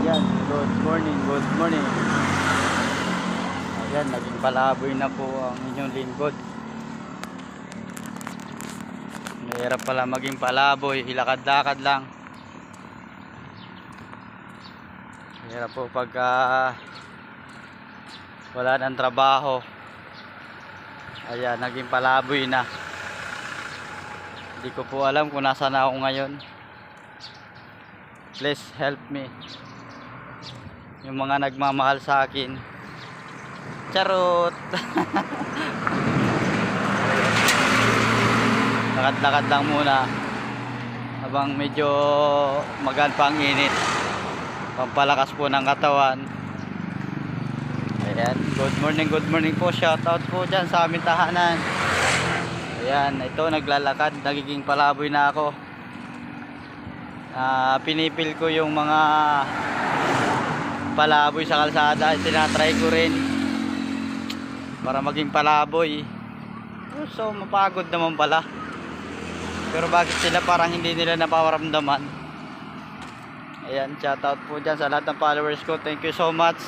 Ayan, good morning, good morning. Ayan, naging palaboy na po ang inyong lingkod. Mahirap pala maging palaboy, hilakad-lakad lang. Mahirap po pagka wala ng trabaho. Ayan, naging palaboy na. Hindi ko po alam kung nasaan ako ngayon. Please help me. Yung mga nagmamahal sa akin. Charot. Lakad-lakad lang muna habang medyo magaan pa ang init. Pampalakas po ng katawan. Ayan, good morning po. Shout out po dyan sa aming tahanan. Ayan, ito naglalakad, nagiging palaboy na ako. Pinipil ko yung mga palaboy sa kalsada, tinatry ko rin para maging palaboy. So mapagod naman pala, pero bakit sila parang hindi nila napaparamdaman? Ayan, shout out po dyan sa lahat ng followers ko. Thank you so much.